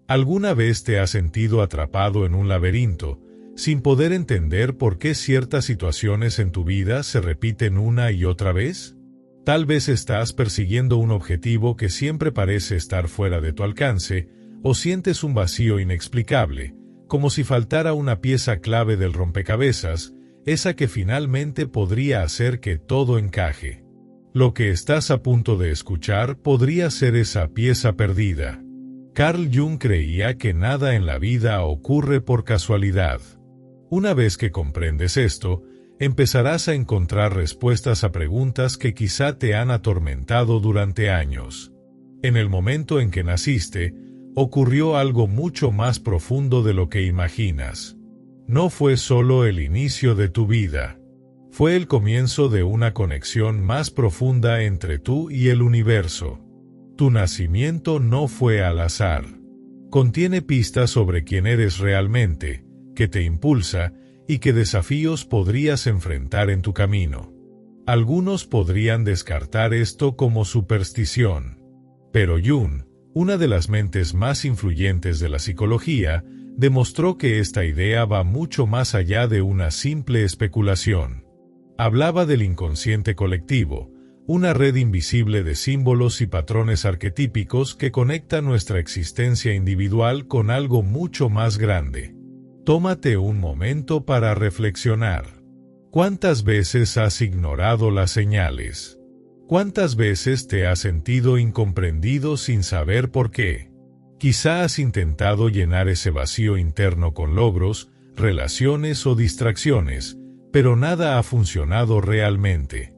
¿Alguna vez te has sentido atrapado en un laberinto, sin poder entender por qué ciertas situaciones en tu vida se repiten una y otra vez? Tal vez estás persiguiendo un objetivo que siempre parece estar fuera de tu alcance, o sientes un vacío inexplicable, como si faltara una pieza clave del rompecabezas, esa que finalmente podría hacer que todo encaje. Lo que estás a punto de escuchar podría ser esa pieza perdida. Carl Jung creía que nada en la vida ocurre por casualidad. Una vez que comprendes esto, empezarás a encontrar respuestas a preguntas que quizá te han atormentado durante años. En el momento en que naciste, ocurrió algo mucho más profundo de lo que imaginas. No fue solo el inicio de tu vida. Fue el comienzo de una conexión más profunda entre tú y el universo. Tu nacimiento no fue al azar. Contiene pistas sobre quién eres realmente, qué te impulsa y qué desafíos podrías enfrentar en tu camino. Algunos podrían descartar esto como superstición. Pero Jung, una de las mentes más influyentes de la psicología, demostró que esta idea va mucho más allá de una simple especulación. Hablaba del inconsciente colectivo, una red invisible de símbolos y patrones arquetípicos que conecta nuestra existencia individual con algo mucho más grande. Tómate un momento para reflexionar. ¿Cuántas veces has ignorado las señales? ¿Cuántas veces te has sentido incomprendido sin saber por qué? Quizá has intentado llenar ese vacío interno con logros, relaciones o distracciones, pero nada ha funcionado realmente.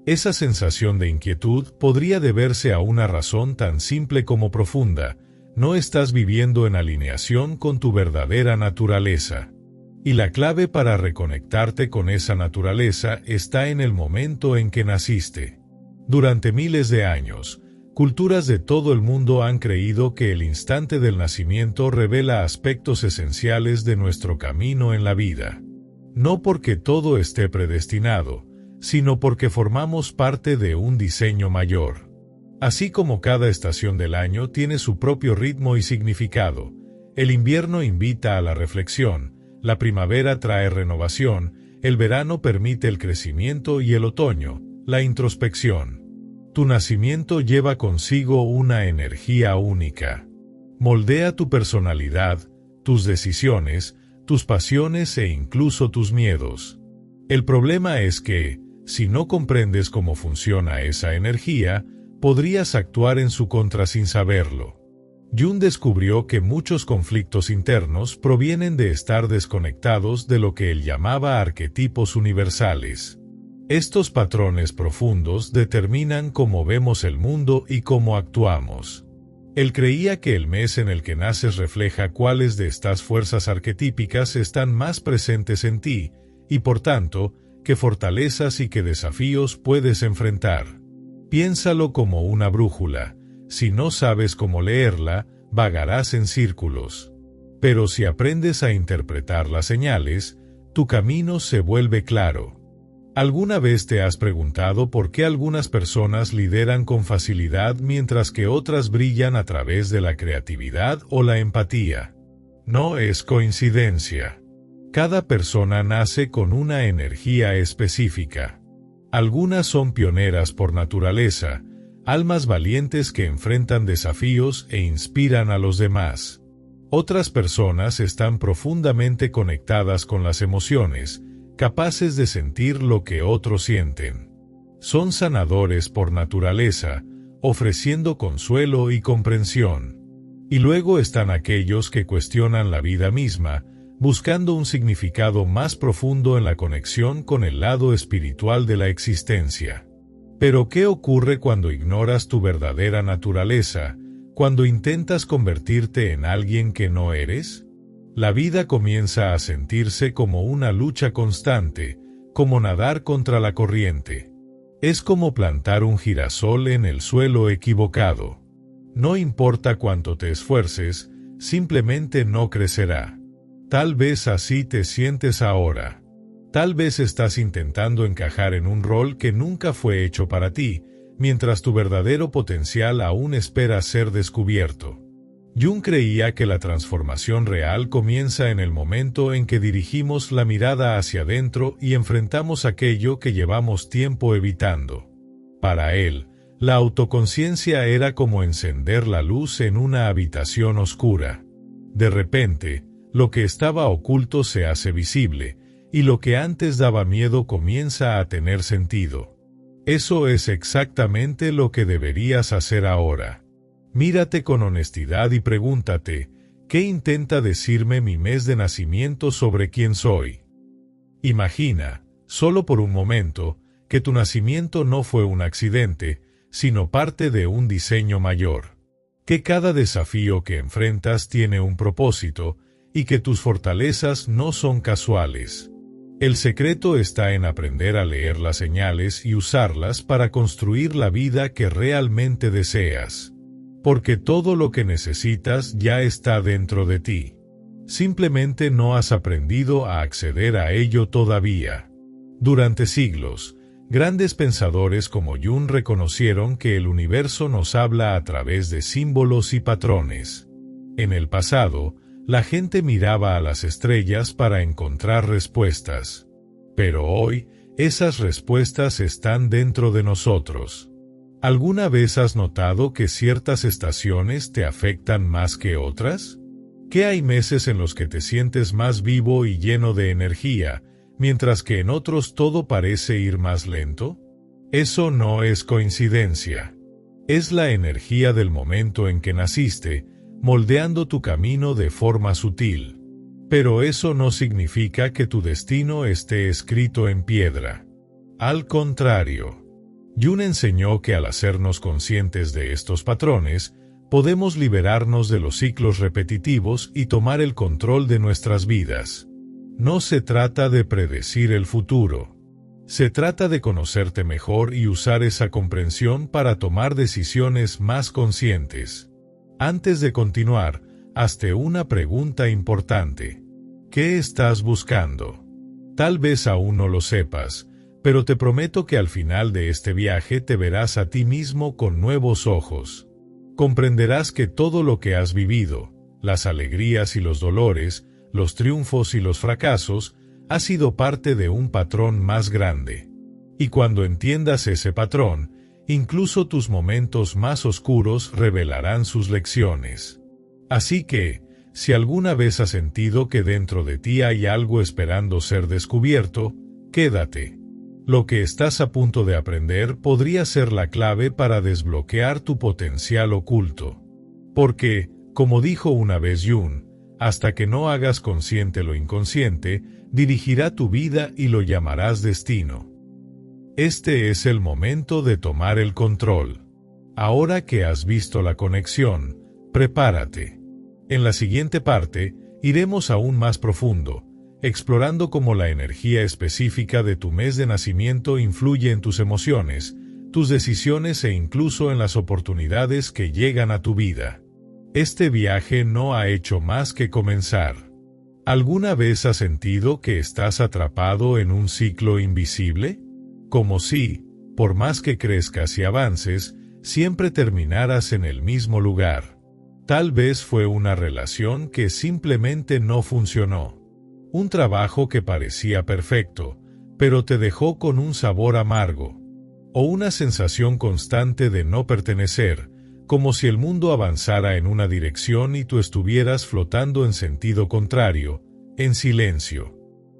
Esa sensación de inquietud podría deberse a una razón tan simple como profunda: no estás viviendo en alineación con tu verdadera naturaleza. Y la clave para reconectarte con esa naturaleza está en el momento en que naciste. Durante miles de años, culturas de todo el mundo han creído que el instante del nacimiento revela aspectos esenciales de nuestro camino en la vida. No porque todo esté predestinado, sino porque formamos parte de un diseño mayor. Así como cada estación del año tiene su propio ritmo y significado, el invierno invita a la reflexión, la primavera trae renovación, el verano permite el crecimiento y el otoño, la introspección. Tu nacimiento lleva consigo una energía única. Moldea tu personalidad, tus decisiones, tus pasiones e incluso tus miedos. El problema es que, si no comprendes cómo funciona esa energía, podrías actuar en su contra sin saberlo. Jung descubrió que muchos conflictos internos provienen de estar desconectados de lo que él llamaba arquetipos universales. Estos patrones profundos determinan cómo vemos el mundo y cómo actuamos. Él creía que el mes en el que naces refleja cuáles de estas fuerzas arquetípicas están más presentes en ti, y por tanto, qué fortalezas y qué desafíos puedes enfrentar. Piénsalo como una brújula. Si no sabes cómo leerla, vagarás en círculos. Pero si aprendes a interpretar las señales, tu camino se vuelve claro. ¿Alguna vez te has preguntado por qué algunas personas lideran con facilidad mientras que otras brillan a través de la creatividad o la empatía? No es coincidencia. Cada persona nace con una energía específica. Algunas son pioneras por naturaleza, almas valientes que enfrentan desafíos e inspiran a los demás. Otras personas están profundamente conectadas con las emociones, capaces de sentir lo que otros sienten. Son sanadores por naturaleza, ofreciendo consuelo y comprensión. Y luego están aquellos que cuestionan la vida misma, buscando un significado más profundo en la conexión con el lado espiritual de la existencia. Pero ¿qué ocurre cuando ignoras tu verdadera naturaleza, cuando intentas convertirte en alguien que no eres? La vida comienza a sentirse como una lucha constante, como nadar contra la corriente. Es como plantar un girasol en el suelo equivocado. No importa cuánto te esfuerces, simplemente no crecerá. Tal vez así te sientes ahora. Tal vez estás intentando encajar en un rol que nunca fue hecho para ti, mientras tu verdadero potencial aún espera ser descubierto. Jung creía que la transformación real comienza en el momento en que dirigimos la mirada hacia adentro y enfrentamos aquello que llevamos tiempo evitando. Para él, la autoconciencia era como encender la luz en una habitación oscura. De repente, lo que estaba oculto se hace visible, y lo que antes daba miedo comienza a tener sentido. Eso es exactamente lo que deberías hacer ahora. Mírate con honestidad y pregúntate, ¿qué intenta decirme mi mes de nacimiento sobre quién soy? Imagina, solo por un momento, que tu nacimiento no fue un accidente, sino parte de un diseño mayor. Que cada desafío que enfrentas tiene un propósito, y que tus fortalezas no son casuales. El secreto está en aprender a leer las señales y usarlas para construir la vida que realmente deseas. Porque todo lo que necesitas ya está dentro de ti. Simplemente no has aprendido a acceder a ello todavía. Durante siglos, grandes pensadores como Jung reconocieron que el universo nos habla a través de símbolos y patrones. En el pasado, la gente miraba a las estrellas para encontrar respuestas. Pero hoy, esas respuestas están dentro de nosotros. ¿Alguna vez has notado que ciertas estaciones te afectan más que otras? ¿Que hay meses en los que te sientes más vivo y lleno de energía, mientras que en otros todo parece ir más lento? Eso no es coincidencia. Es la energía del momento en que naciste, moldeando tu camino de forma sutil. Pero eso no significa que tu destino esté escrito en piedra. Al contrario, Jung enseñó que al hacernos conscientes de estos patrones, podemos liberarnos de los ciclos repetitivos y tomar el control de nuestras vidas. No se trata de predecir el futuro. Se trata de conocerte mejor y usar esa comprensión para tomar decisiones más conscientes. Antes de continuar, hazte una pregunta importante. ¿Qué estás buscando? Tal vez aún no lo sepas, pero te prometo que al final de este viaje te verás a ti mismo con nuevos ojos. Comprenderás que todo lo que has vivido, las alegrías y los dolores, los triunfos y los fracasos, ha sido parte de un patrón más grande. Y cuando entiendas ese patrón, incluso tus momentos más oscuros revelarán sus lecciones. Así que, si alguna vez has sentido que dentro de ti hay algo esperando ser descubierto, quédate. Lo que estás a punto de aprender podría ser la clave para desbloquear tu potencial oculto. Porque, como dijo una vez Jung, hasta que no hagas consciente lo inconsciente, dirigirá tu vida y lo llamarás destino. Este es el momento de tomar el control. Ahora que has visto la conexión, prepárate. En la siguiente parte, iremos aún más profundo, explorando cómo la energía específica de tu mes de nacimiento influye en tus emociones, tus decisiones e incluso en las oportunidades que llegan a tu vida. Este viaje no ha hecho más que comenzar. ¿Alguna vez has sentido que estás atrapado en un ciclo invisible? Como si, por más que crezcas y avances, siempre terminaras en el mismo lugar. Tal vez fue una relación que simplemente no funcionó. Un trabajo que parecía perfecto, pero te dejó con un sabor amargo. O una sensación constante de no pertenecer, como si el mundo avanzara en una dirección y tú estuvieras flotando en sentido contrario, en silencio.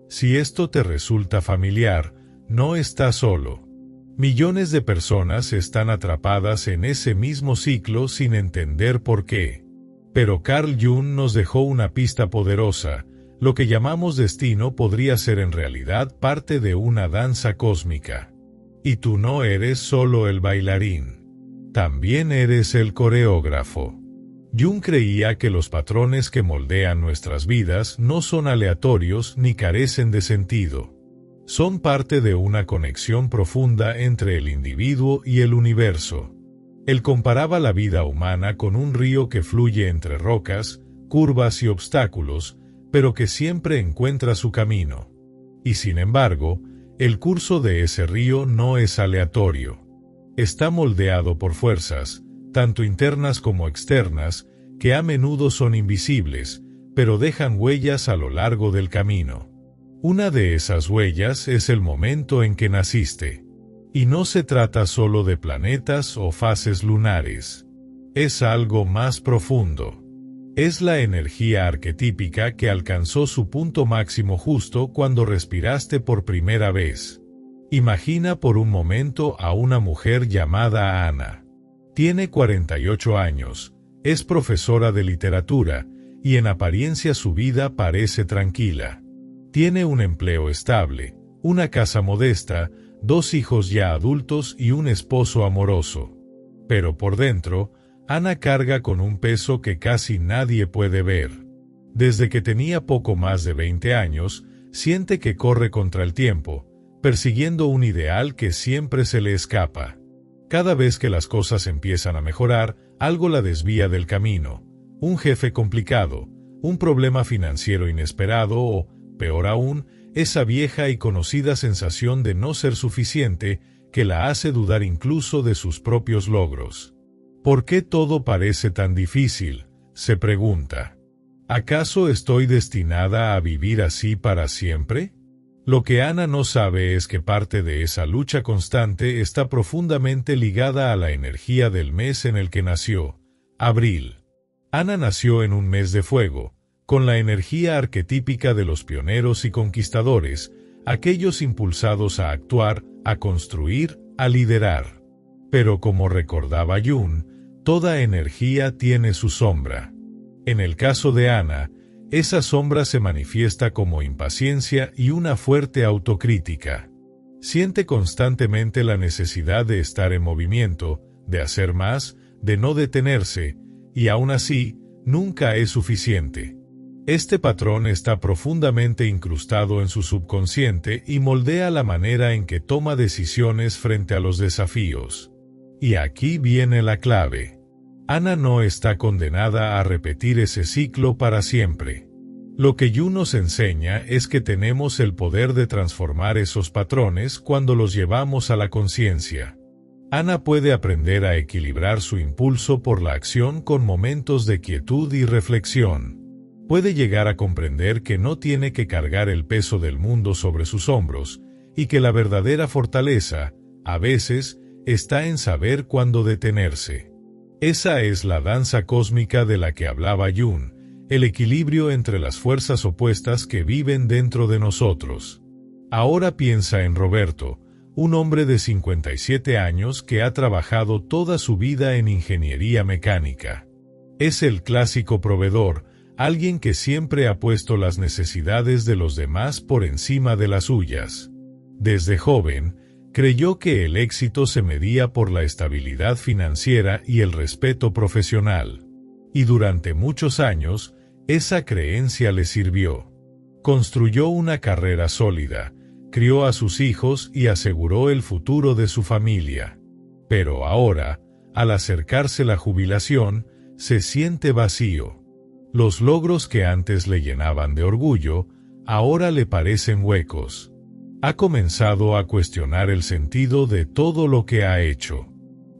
Si esto te resulta familiar, no estás solo. Millones de personas están atrapadas en ese mismo ciclo sin entender por qué. Pero Carl Jung nos dejó una pista poderosa. Lo que llamamos destino podría ser en realidad parte de una danza cósmica. Y tú no eres solo el bailarín. También eres el coreógrafo. Jung creía que los patrones que moldean nuestras vidas no son aleatorios ni carecen de sentido. Son parte de una conexión profunda entre el individuo y el universo. Él comparaba la vida humana con un río que fluye entre rocas, curvas y obstáculos, pero que siempre encuentra su camino. Y sin embargo, el curso de ese río no es aleatorio. Está moldeado por fuerzas, tanto internas como externas, que a menudo son invisibles, pero dejan huellas a lo largo del camino. Una de esas huellas es el momento en que naciste. Y no se trata solo de planetas o fases lunares. Es algo más profundo. Es la energía arquetípica que alcanzó su punto máximo justo cuando respiraste por primera vez. Imagina por un momento a una mujer llamada Ana. Tiene 48 años, es profesora de literatura, y en apariencia su vida parece tranquila. Tiene un empleo estable, una casa modesta, 2 hijos ya adultos y un esposo amoroso. Pero por dentro, Ana carga con un peso que casi nadie puede ver. Desde que tenía poco más de 20 años, siente que corre contra el tiempo, persiguiendo un ideal que siempre se le escapa. Cada vez que las cosas empiezan a mejorar, algo la desvía del camino. Un jefe complicado, un problema financiero inesperado o, peor aún, esa vieja y conocida sensación de no ser suficiente que la hace dudar incluso de sus propios logros. ¿Por qué todo parece tan difícil?, se pregunta. ¿Acaso estoy destinada a vivir así para siempre? Lo que Ana no sabe es que parte de esa lucha constante está profundamente ligada a la energía del mes en el que nació, abril. Ana nació en un mes de fuego, con la energía arquetípica de los pioneros y conquistadores, aquellos impulsados a actuar, a construir, a liderar. Pero como recordaba Jung, toda energía tiene su sombra. En el caso de Ana, esa sombra se manifiesta como impaciencia y una fuerte autocrítica. Siente constantemente la necesidad de estar en movimiento, de hacer más, de no detenerse, y aún así, nunca es suficiente. Este patrón está profundamente incrustado en su subconsciente y moldea la manera en que toma decisiones frente a los desafíos. Y aquí viene la clave. Ana no está condenada a repetir ese ciclo para siempre. Lo que Jung nos enseña es que tenemos el poder de transformar esos patrones cuando los llevamos a la conciencia. Ana puede aprender a equilibrar su impulso por la acción con momentos de quietud y reflexión. Puede llegar a comprender que no tiene que cargar el peso del mundo sobre sus hombros, y que la verdadera fortaleza, a veces, está en saber cuándo detenerse. Esa es la danza cósmica de la que hablaba Jung, el equilibrio entre las fuerzas opuestas que viven dentro de nosotros. Ahora piensa en Roberto, un hombre de 57 años que ha trabajado toda su vida en ingeniería mecánica. Es el clásico proveedor, alguien que siempre ha puesto las necesidades de los demás por encima de las suyas. Desde joven, creyó que el éxito se medía por la estabilidad financiera y el respeto profesional. Y durante muchos años, esa creencia le sirvió. Construyó una carrera sólida, crió a sus hijos y aseguró el futuro de su familia. Pero ahora, al acercarse la jubilación, se siente vacío. Los logros que antes le llenaban de orgullo, ahora le parecen huecos. Ha comenzado a cuestionar el sentido de todo lo que ha hecho.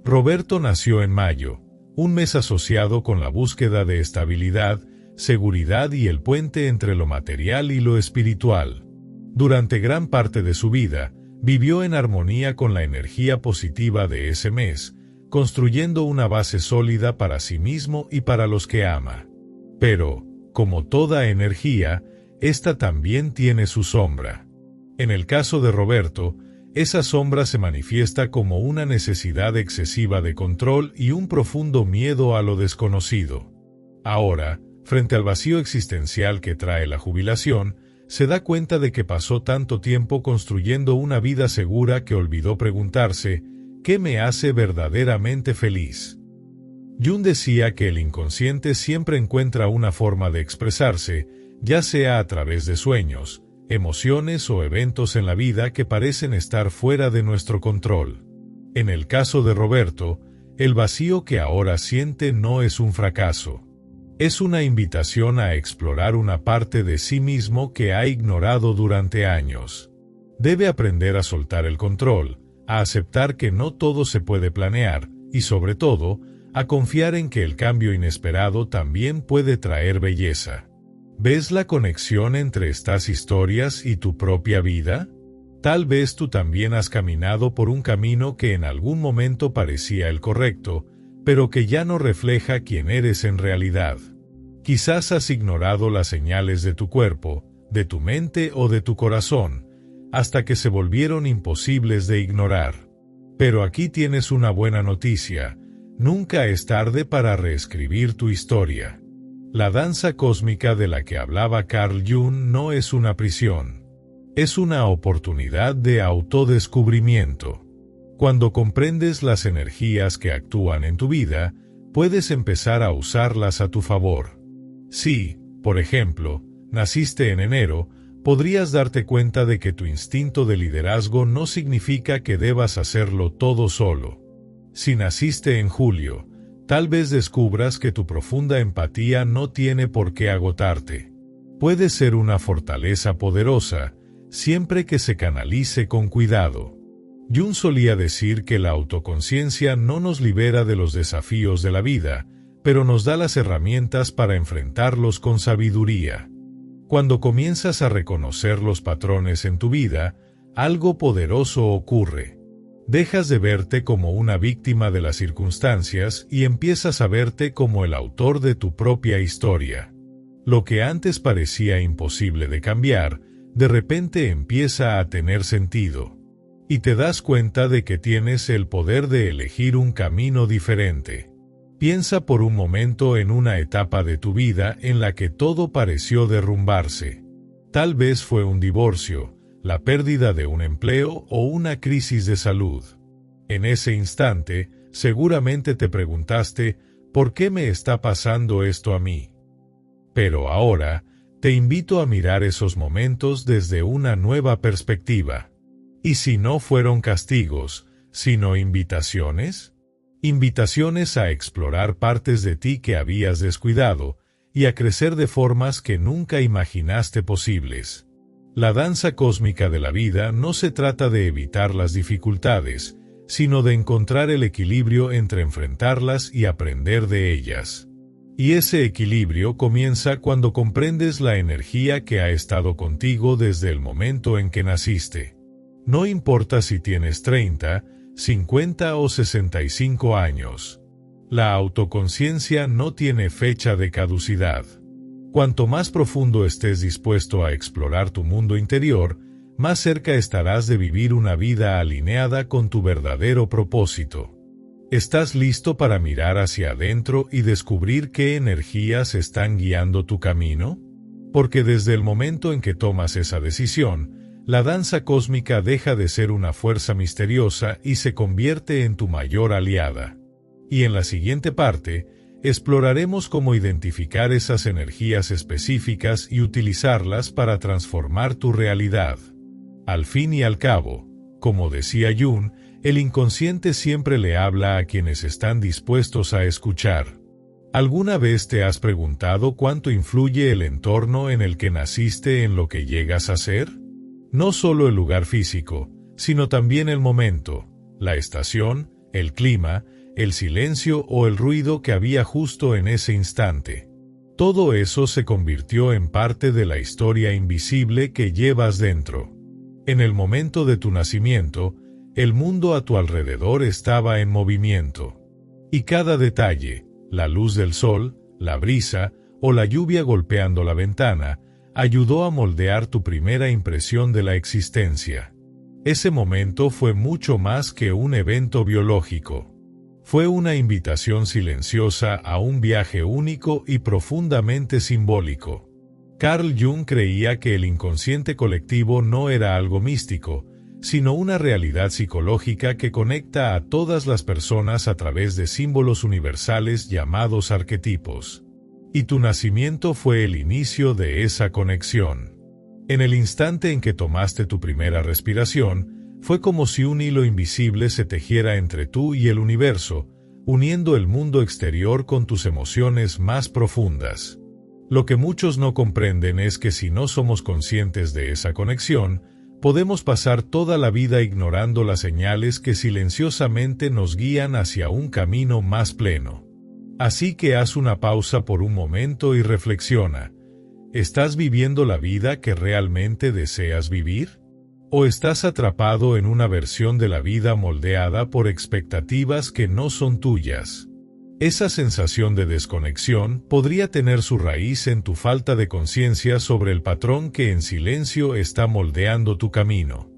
Roberto nació en mayo, un mes asociado con la búsqueda de estabilidad, seguridad y el puente entre lo material y lo espiritual. Durante gran parte de su vida, vivió en armonía con la energía positiva de ese mes, construyendo una base sólida para sí mismo y para los que ama. Pero, como toda energía, esta también tiene su sombra. En el caso de Roberto, esa sombra se manifiesta como una necesidad excesiva de control y un profundo miedo a lo desconocido. Ahora, frente al vacío existencial que trae la jubilación, se da cuenta de que pasó tanto tiempo construyendo una vida segura que olvidó preguntarse, ¿qué me hace verdaderamente feliz? Jung decía que el inconsciente siempre encuentra una forma de expresarse, ya sea a través de sueños, emociones o eventos en la vida que parecen estar fuera de nuestro control. En el caso de Roberto, el vacío que ahora siente no es un fracaso. Es una invitación a explorar una parte de sí mismo que ha ignorado durante años. Debe aprender a soltar el control, a aceptar que no todo se puede planear, y sobre todo, a confiar en que el cambio inesperado también puede traer belleza. ¿Ves la conexión entre estas historias y tu propia vida? Tal vez tú también has caminado por un camino que en algún momento parecía el correcto, pero que ya no refleja quién eres en realidad. Quizás has ignorado las señales de tu cuerpo, de tu mente o de tu corazón, hasta que se volvieron imposibles de ignorar. Pero aquí tienes una buena noticia: nunca es tarde para reescribir tu historia. La danza cósmica de la que hablaba Carl Jung no es una prisión. Es una oportunidad de autodescubrimiento. Cuando comprendes las energías que actúan en tu vida, puedes empezar a usarlas a tu favor. Si, por ejemplo, naciste en enero, podrías darte cuenta de que tu instinto de liderazgo no significa que debas hacerlo todo solo. Si naciste en julio, tal vez descubras que tu profunda empatía no tiene por qué agotarte. Puede ser una fortaleza poderosa, siempre que se canalice con cuidado. Jung solía decir que la autoconciencia no nos libera de los desafíos de la vida, pero nos da las herramientas para enfrentarlos con sabiduría. Cuando comienzas a reconocer los patrones en tu vida, algo poderoso ocurre. Dejas de verte como una víctima de las circunstancias y empiezas a verte como el autor de tu propia historia. Lo que antes parecía imposible de cambiar, de repente empieza a tener sentido. Y te das cuenta de que tienes el poder de elegir un camino diferente. Piensa por un momento en una etapa de tu vida en la que todo pareció derrumbarse. Tal vez fue un divorcio, la pérdida de un empleo o una crisis de salud. En ese instante, seguramente te preguntaste, ¿por qué me está pasando esto a mí? Pero ahora, te invito a mirar esos momentos desde una nueva perspectiva. ¿Y si no fueron castigos, sino invitaciones? Invitaciones a explorar partes de ti que habías descuidado y a crecer de formas que nunca imaginaste posibles. La danza cósmica de la vida no se trata de evitar las dificultades, sino de encontrar el equilibrio entre enfrentarlas y aprender de ellas. Y ese equilibrio comienza cuando comprendes la energía que ha estado contigo desde el momento en que naciste. No importa si tienes 30, 50 o 65 años. La autoconciencia no tiene fecha de caducidad. Cuanto más profundo estés dispuesto a explorar tu mundo interior, más cerca estarás de vivir una vida alineada con tu verdadero propósito. ¿Estás listo para mirar hacia adentro y descubrir qué energías están guiando tu camino? Porque desde el momento en que tomas esa decisión, la danza cósmica deja de ser una fuerza misteriosa y se convierte en tu mayor aliada. Y en la siguiente parte, exploraremos cómo identificar esas energías específicas y utilizarlas para transformar tu realidad. Al fin y al cabo, como decía Jung, el inconsciente siempre le habla a quienes están dispuestos a escuchar. ¿Alguna vez te has preguntado cuánto influye el entorno en el que naciste en lo que llegas a ser? No solo el lugar físico, sino también el momento, la estación, el clima, el silencio o el ruido que había justo en ese instante. Todo eso se convirtió en parte de la historia invisible que llevas dentro. En el momento de tu nacimiento, el mundo a tu alrededor estaba en movimiento. Y cada detalle, la luz del sol, la brisa o la lluvia golpeando la ventana, ayudó a moldear tu primera impresión de la existencia. Ese momento fue mucho más que un evento biológico. Fue una invitación silenciosa a un viaje único y profundamente simbólico. Carl Jung creía que el inconsciente colectivo no era algo místico, sino una realidad psicológica que conecta a todas las personas a través de símbolos universales llamados arquetipos. Y tu nacimiento fue el inicio de esa conexión. En el instante en que tomaste tu primera respiración, fue como si un hilo invisible se tejiera entre tú y el universo, uniendo el mundo exterior con tus emociones más profundas. Lo que muchos no comprenden es que si no somos conscientes de esa conexión, Podemos pasar toda la vida ignorando las señales que silenciosamente nos guían hacia un camino más pleno. Así que haz una pausa por un momento y reflexiona. ¿Estás viviendo la vida que realmente deseas vivir? ¿O estás atrapado en una versión de la vida moldeada por expectativas que no son tuyas? Esa sensación de desconexión podría tener su raíz en tu falta de conciencia sobre el patrón que en silencio está moldeando tu camino.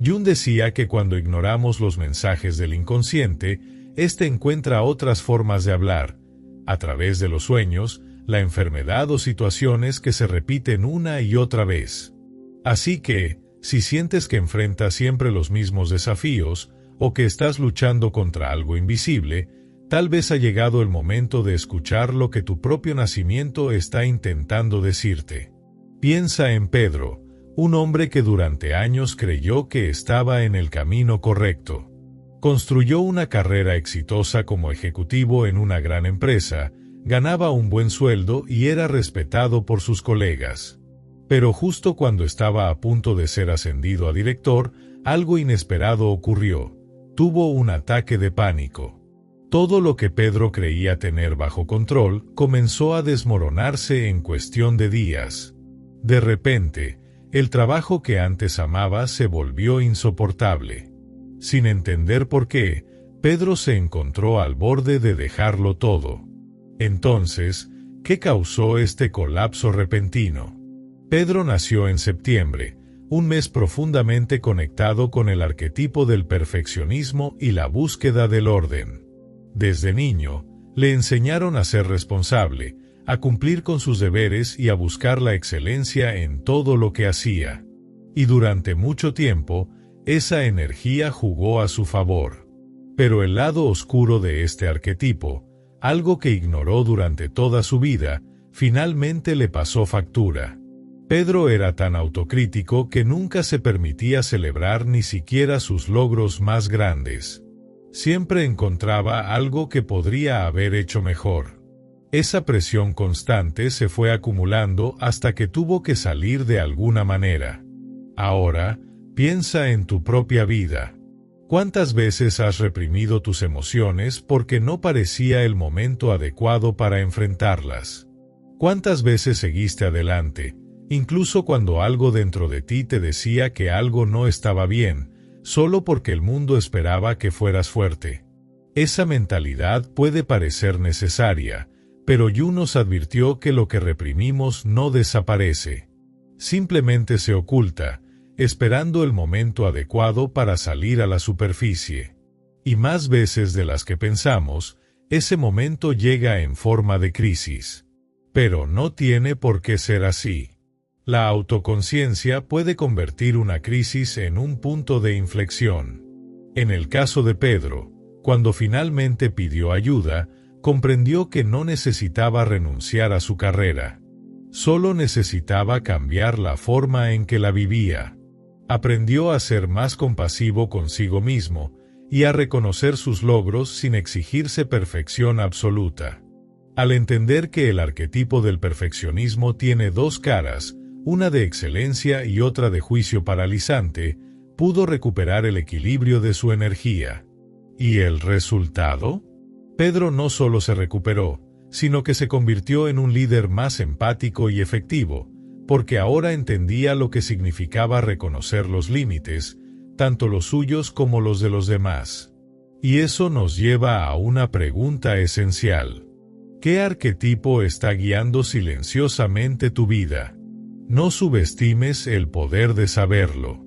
Jung decía que cuando ignoramos los mensajes del inconsciente, éste encuentra otras formas de hablar, a través de los sueños, la enfermedad o situaciones que se repiten una y otra vez. Así que, si sientes que enfrentas siempre los mismos desafíos, o que estás luchando contra algo invisible, tal vez ha llegado el momento de escuchar lo que tu propio nacimiento está intentando decirte. Piensa en Pedro, un hombre que durante años creyó que estaba en el camino correcto. Construyó una carrera exitosa como ejecutivo en una gran empresa, ganaba un buen sueldo y era respetado por sus colegas. Pero justo cuando estaba a punto de ser ascendido a director, algo inesperado ocurrió. Tuvo un ataque de pánico. Todo lo que Pedro creía tener bajo control comenzó a desmoronarse en cuestión de días. De repente, el trabajo que antes amaba se volvió insoportable. Sin entender por qué, Pedro se encontró al borde de dejarlo todo. Entonces, ¿qué causó este colapso repentino? Pedro nació en septiembre, un mes profundamente conectado con el arquetipo del perfeccionismo y la búsqueda del orden. Desde niño, le enseñaron a ser responsable, a cumplir con sus deberes y a buscar la excelencia en todo lo que hacía. Y durante mucho tiempo, esa energía jugó a su favor. Pero el lado oscuro de este arquetipo, algo que ignoró durante toda su vida, finalmente le pasó factura. Pedro era tan autocrítico que nunca se permitía celebrar ni siquiera sus logros más grandes. Siempre encontraba algo que podría haber hecho mejor. Esa presión constante se fue acumulando hasta que tuvo que salir de alguna manera. Ahora, piensa en tu propia vida. ¿Cuántas veces has reprimido tus emociones porque no parecía el momento adecuado para enfrentarlas? ¿Cuántas veces seguiste adelante, incluso cuando algo dentro de ti te decía que algo no estaba bien, solo porque el mundo esperaba que fueras fuerte? Esa mentalidad puede parecer necesaria, pero Jung nos advirtió que lo que reprimimos no desaparece. Simplemente se oculta, esperando el momento adecuado para salir a la superficie. Y más veces de las que pensamos, ese momento llega en forma de crisis. Pero no tiene por qué ser así. La autoconciencia puede convertir una crisis en un punto de inflexión. En el caso de Pedro, cuando finalmente pidió ayuda, comprendió que no necesitaba renunciar a su carrera. Solo necesitaba cambiar la forma en que la vivía. Aprendió a ser más compasivo consigo mismo y a reconocer sus logros sin exigirse perfección absoluta. Al entender que el arquetipo del perfeccionismo tiene dos caras, una de excelencia y otra de juicio paralizante, pudo recuperar el equilibrio de su energía. ¿Y el resultado? Pedro no solo se recuperó, sino que se convirtió en un líder más empático y efectivo, porque ahora entendía lo que significaba reconocer los límites, tanto los suyos como los de los demás. Y eso nos lleva a una pregunta esencial. ¿Qué arquetipo está guiando silenciosamente tu vida? No subestimes el poder de saberlo.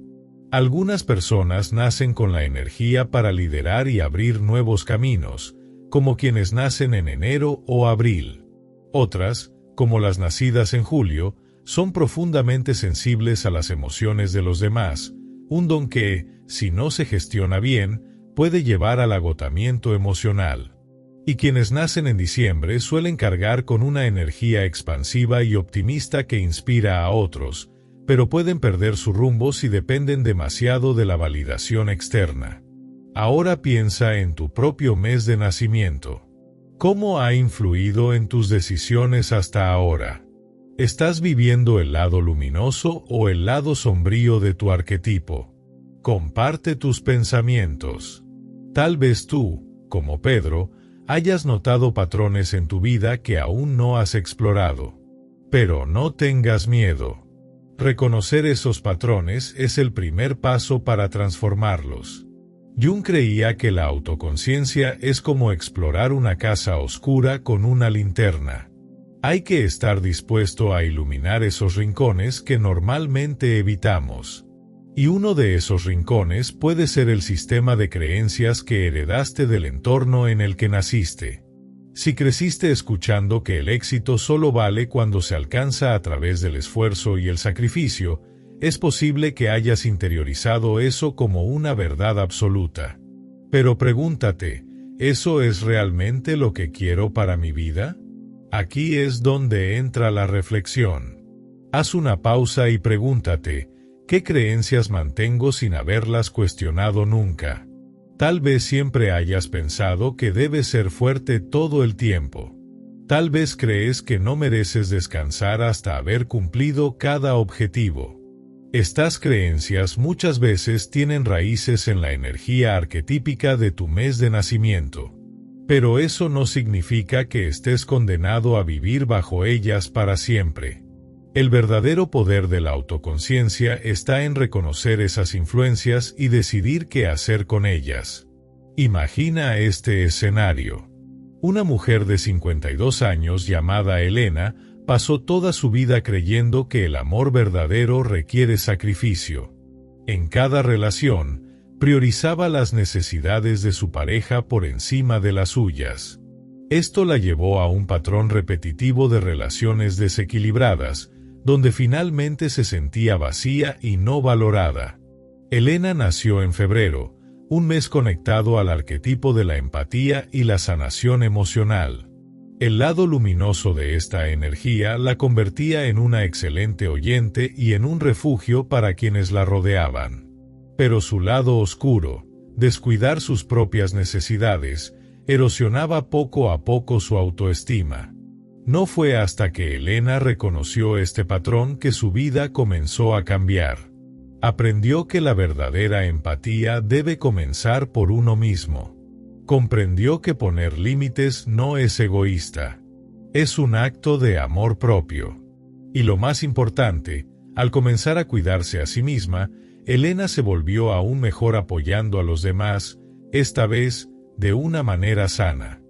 Algunas personas nacen con la energía para liderar y abrir nuevos caminos, como quienes nacen en enero o abril. Otras, como las nacidas en julio, son profundamente sensibles a las emociones de los demás, un don que, si no se gestiona bien, puede llevar al agotamiento emocional. Y quienes nacen en diciembre suelen cargar con una energía expansiva y optimista que inspira a otros, pero pueden perder su rumbo si dependen demasiado de la validación externa. Ahora piensa en tu propio mes de nacimiento. ¿Cómo ha influido en tus decisiones hasta ahora? ¿Estás viviendo el lado luminoso o el lado sombrío de tu arquetipo? Comparte tus pensamientos. Tal vez tú, como Pedro, hayas notado patrones en tu vida que aún no has explorado. Pero no tengas miedo. Reconocer esos patrones es el primer paso para transformarlos. Jung creía que la autoconciencia es como explorar una casa oscura con una linterna. Hay que estar dispuesto a iluminar esos rincones que normalmente evitamos. Y uno de esos rincones puede ser el sistema de creencias que heredaste del entorno en el que naciste. Si creciste escuchando que el éxito solo vale cuando se alcanza a través del esfuerzo y el sacrificio, es posible que hayas interiorizado eso como una verdad absoluta. Pero pregúntate, ¿eso es realmente lo que quiero para mi vida? Aquí es donde entra la reflexión. Haz una pausa y pregúntate, ¿qué creencias mantengo sin haberlas cuestionado nunca? Tal vez siempre hayas pensado que debes ser fuerte todo el tiempo. Tal vez crees que no mereces descansar hasta haber cumplido cada objetivo. Estas creencias muchas veces tienen raíces en la energía arquetípica de tu mes de nacimiento. Pero eso no significa que estés condenado a vivir bajo ellas para siempre. El verdadero poder de la autoconciencia está en reconocer esas influencias y decidir qué hacer con ellas. Imagina este escenario. Una mujer de 52 años llamada Elena pasó toda su vida creyendo que el amor verdadero requiere sacrificio. En cada relación, priorizaba las necesidades de su pareja por encima de las suyas. Esto la llevó a un patrón repetitivo de relaciones desequilibradas, donde finalmente se sentía vacía y no valorada. Elena nació en febrero, un mes conectado al arquetipo de la empatía y la sanación emocional. El lado luminoso de esta energía la convertía en una excelente oyente y en un refugio para quienes la rodeaban. Pero su lado oscuro, descuidar sus propias necesidades, erosionaba poco a poco su autoestima. No fue hasta que Elena reconoció este patrón que su vida comenzó a cambiar. Aprendió que la verdadera empatía debe comenzar por uno mismo. Comprendió que poner límites no es egoísta. Es un acto de amor propio. Y lo más importante, al comenzar a cuidarse a sí misma, Elena se volvió aún mejor apoyando a los demás, esta vez, de una manera sana.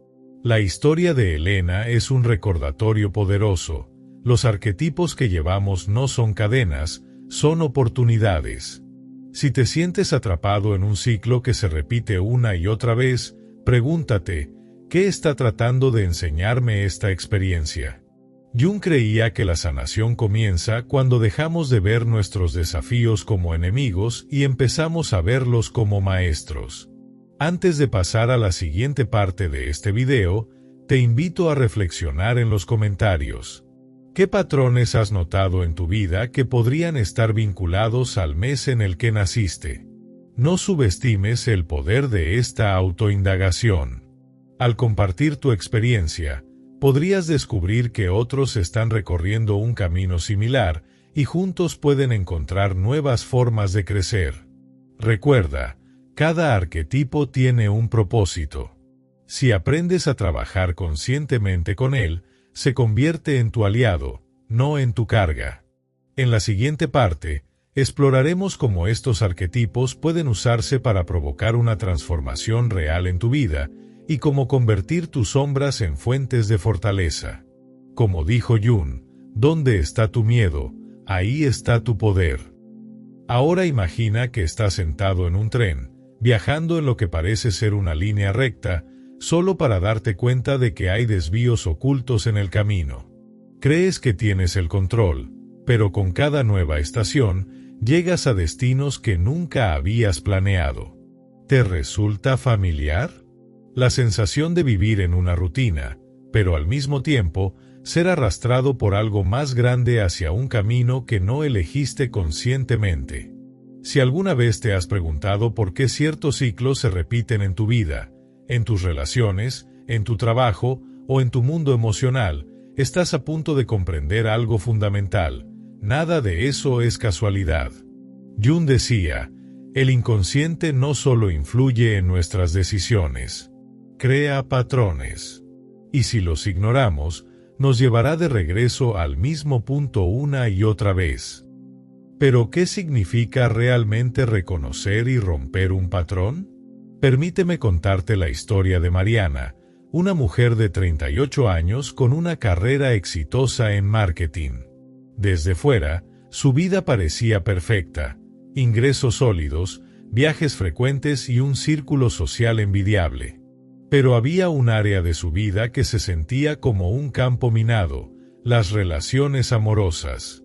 La historia de Elena es un recordatorio poderoso. Los arquetipos que llevamos no son cadenas, son oportunidades. Si te sientes atrapado en un ciclo que se repite una y otra vez, pregúntate, ¿qué está tratando de enseñarme esta experiencia? Jung creía que la sanación comienza cuando dejamos de ver nuestros desafíos como enemigos y empezamos a verlos como maestros. Antes de pasar a la siguiente parte de este video, te invito a reflexionar en los comentarios. ¿Qué patrones has notado en tu vida que podrían estar vinculados al mes en el que naciste? No subestimes el poder de esta autoindagación. Al compartir tu experiencia, podrías descubrir que otros están recorriendo un camino similar y juntos pueden encontrar nuevas formas de crecer. Recuerda, cada arquetipo tiene un propósito. Si aprendes a trabajar conscientemente con él, se convierte en tu aliado, no en tu carga. En la siguiente parte, exploraremos cómo estos arquetipos pueden usarse para provocar una transformación real en tu vida y cómo convertir tus sombras en fuentes de fortaleza. Como dijo Jung, ¿dónde está tu miedo? Ahí está tu poder. Ahora imagina que estás sentado en un tren, viajando en lo que parece ser una línea recta, solo para darte cuenta de que hay desvíos ocultos en el camino. Crees que tienes el control, pero con cada nueva estación, llegas a destinos que nunca habías planeado. ¿Te resulta familiar? La sensación de vivir en una rutina, pero al mismo tiempo, ser arrastrado por algo más grande hacia un camino que no elegiste conscientemente. Si alguna vez te has preguntado por qué ciertos ciclos se repiten en tu vida, en tus relaciones, en tu trabajo o en tu mundo emocional, estás a punto de comprender algo fundamental. Nada de eso es casualidad. Jung decía, el inconsciente no solo influye en nuestras decisiones, crea patrones. Y si los ignoramos, nos llevará de regreso al mismo punto una y otra vez. ¿Pero qué significa realmente reconocer y romper un patrón? Permíteme contarte la historia de Mariana, una mujer de 38 años con una carrera exitosa en marketing. Desde fuera, su vida parecía perfecta, ingresos sólidos, viajes frecuentes y un círculo social envidiable. Pero había un área de su vida que se sentía como un campo minado, las relaciones amorosas.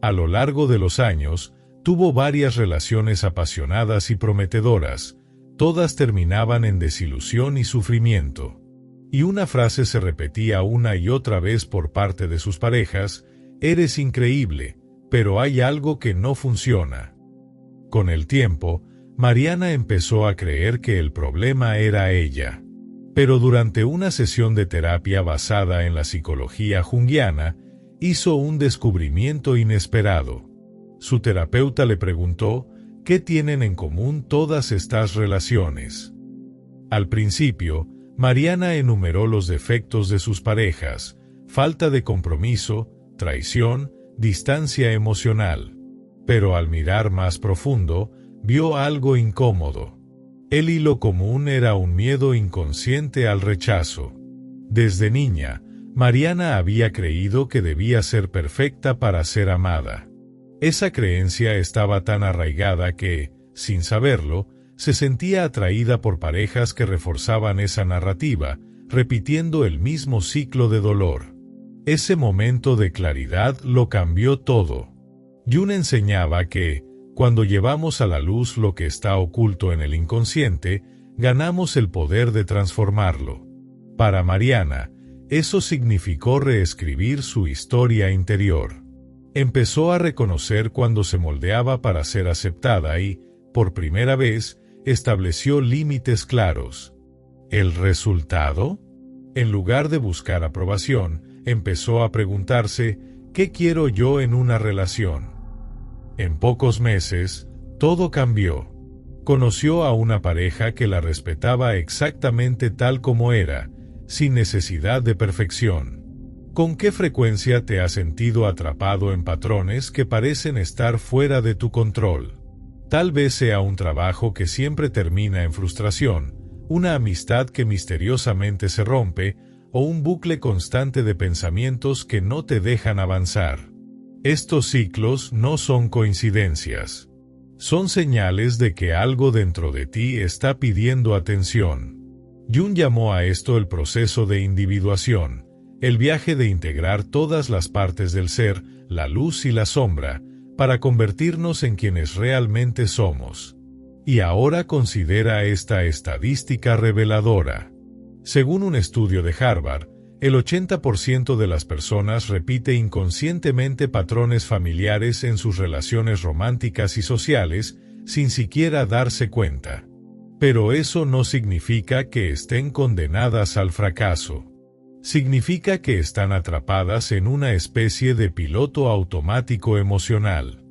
A lo largo de los años, tuvo varias relaciones apasionadas y prometedoras, todas terminaban en desilusión y sufrimiento. Y una frase se repetía una y otra vez por parte de sus parejas: eres increíble, pero hay algo que no funciona. Con el tiempo, Mariana empezó a creer que el problema era ella. Pero durante una sesión de terapia basada en la psicología junguiana, hizo un descubrimiento inesperado. Su terapeuta le preguntó, ¿qué tienen en común todas estas relaciones? Al principio, Mariana enumeró los defectos de sus parejas: falta de compromiso, traición, distancia emocional. Pero al mirar más profundo, vio algo incómodo. El hilo común era un miedo inconsciente al rechazo. Desde niña, Mariana había creído que debía ser perfecta para ser amada. Esa creencia estaba tan arraigada que, sin saberlo, se sentía atraída por parejas que reforzaban esa narrativa, repitiendo el mismo ciclo de dolor. Ese momento de claridad lo cambió todo. Jung enseñaba que, cuando llevamos a la luz lo que está oculto en el inconsciente, ganamos el poder de transformarlo. Para Mariana, eso significó reescribir su historia interior. Empezó a reconocer cuando se moldeaba para ser aceptada y, por primera vez, estableció límites claros. ¿El resultado? En lugar de buscar aprobación, empezó a preguntarse, ¿qué quiero yo en una relación? En pocos meses, todo cambió. Conoció a una pareja que la respetaba exactamente tal como era, sin necesidad de perfección. ¿Con qué frecuencia te has sentido atrapado en patrones que parecen estar fuera de tu control? Tal vez sea un trabajo que siempre termina en frustración, una amistad que misteriosamente se rompe, o un bucle constante de pensamientos que no te dejan avanzar. Estos ciclos no son coincidencias. Son señales de que algo dentro de ti está pidiendo atención. Jung llamó a esto el proceso de individuación, el viaje de integrar todas las partes del ser, la luz y la sombra, para convertirnos en quienes realmente somos. Y ahora considera esta estadística reveladora. Según un estudio de Harvard, el 80% de las personas repite inconscientemente patrones familiares en sus relaciones románticas y sociales, sin siquiera darse cuenta. Pero eso no significa que estén condenadas al fracaso. Significa que están atrapadas en una especie de piloto automático emocional.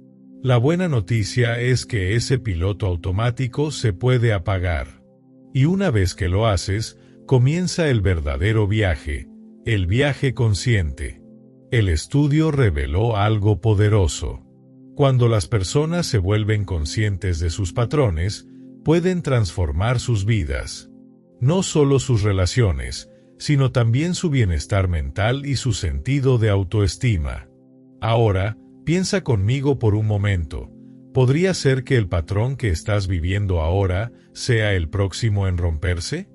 La buena noticia es que ese piloto automático se puede apagar. Y una vez que lo haces, comienza el verdadero viaje, el viaje consciente. El estudio reveló algo poderoso. Cuando las personas se vuelven conscientes de sus patrones, pueden transformar sus vidas. No solo sus relaciones, sino también su bienestar mental y su sentido de autoestima. Ahora, piensa conmigo por un momento. ¿Podría ser que el patrón que estás viviendo ahora sea el próximo en romperse?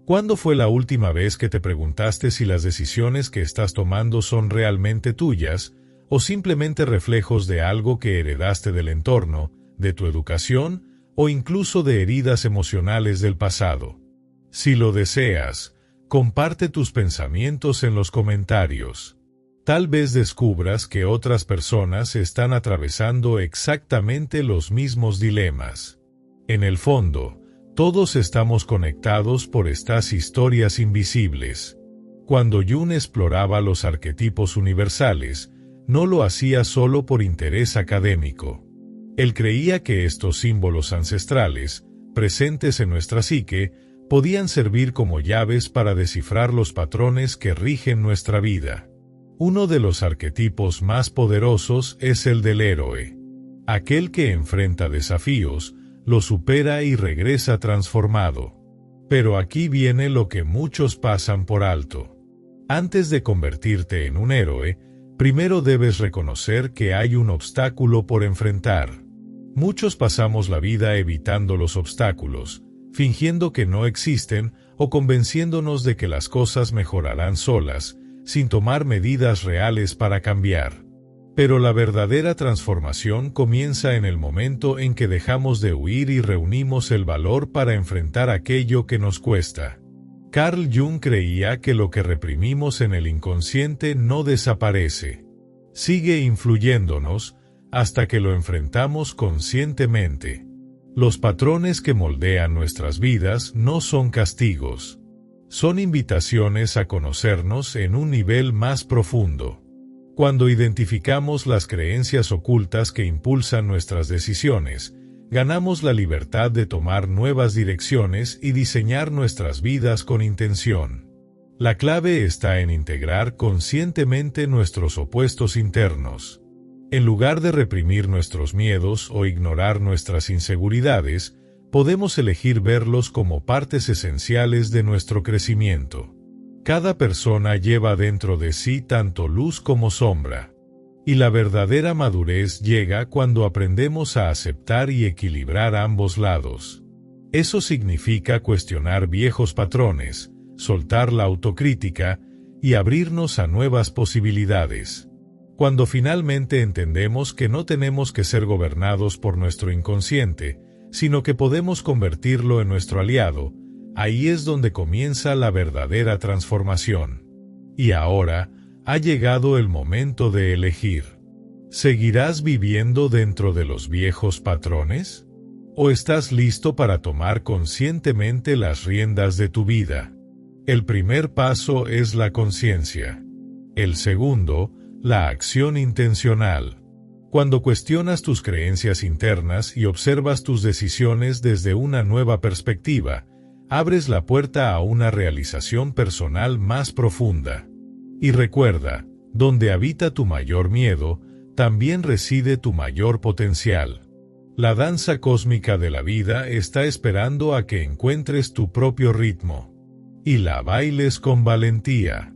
¿Cuándo fue la última vez que te preguntaste si las decisiones que estás tomando son realmente tuyas, o simplemente reflejos de algo que heredaste del entorno, de tu educación, o incluso de heridas emocionales del pasado? Si lo deseas, comparte tus pensamientos en los comentarios. Tal vez descubras que otras personas están atravesando exactamente los mismos dilemas. En el fondo, todos estamos conectados por estas historias invisibles. Cuando Jung exploraba los arquetipos universales, no lo hacía solo por interés académico. Él creía que estos símbolos ancestrales, presentes en nuestra psique, podían servir como llaves para descifrar los patrones que rigen nuestra vida. Uno de los arquetipos más poderosos es el del héroe. Aquel que enfrenta desafíos, los supera y regresa transformado. Pero aquí viene lo que muchos pasan por alto. Antes de convertirte en un héroe, primero debes reconocer que hay un obstáculo por enfrentar. Muchos pasamos la vida evitando los obstáculos, fingiendo que no existen o convenciéndonos de que las cosas mejorarán solas, sin tomar medidas reales para cambiar. Pero la verdadera transformación comienza en el momento en que dejamos de huir y reunimos el valor para enfrentar aquello que nos cuesta. Carl Jung creía que lo que reprimimos en el inconsciente no desaparece. Sigue influyéndonos hasta que lo enfrentamos conscientemente. Los patrones que moldean nuestras vidas no son castigos. Son invitaciones a conocernos en un nivel más profundo. Cuando identificamos las creencias ocultas que impulsan nuestras decisiones, ganamos la libertad de tomar nuevas direcciones y diseñar nuestras vidas con intención. La clave está en integrar conscientemente nuestros opuestos internos. En lugar de reprimir nuestros miedos o ignorar nuestras inseguridades, podemos elegir verlos como partes esenciales de nuestro crecimiento. Cada persona lleva dentro de sí tanto luz como sombra. Y la verdadera madurez llega cuando aprendemos a aceptar y equilibrar ambos lados. Eso significa cuestionar viejos patrones, soltar la autocrítica y abrirnos a nuevas posibilidades. Cuando finalmente entendemos que no tenemos que ser gobernados por nuestro inconsciente, sino que podemos convertirlo en nuestro aliado, ahí es donde comienza la verdadera transformación. Y ahora, ha llegado el momento de elegir. ¿Seguirás viviendo dentro de los viejos patrones? ¿O estás listo para tomar conscientemente las riendas de tu vida? El primer paso es la conciencia. El segundo, la acción intencional. Cuando cuestionas tus creencias internas y observas tus decisiones desde una nueva perspectiva, abres la puerta a una realización personal más profunda. Y recuerda, donde habita tu mayor miedo, también reside tu mayor potencial. La danza cósmica de la vida está esperando a que encuentres tu propio ritmo. Y la bailes con valentía.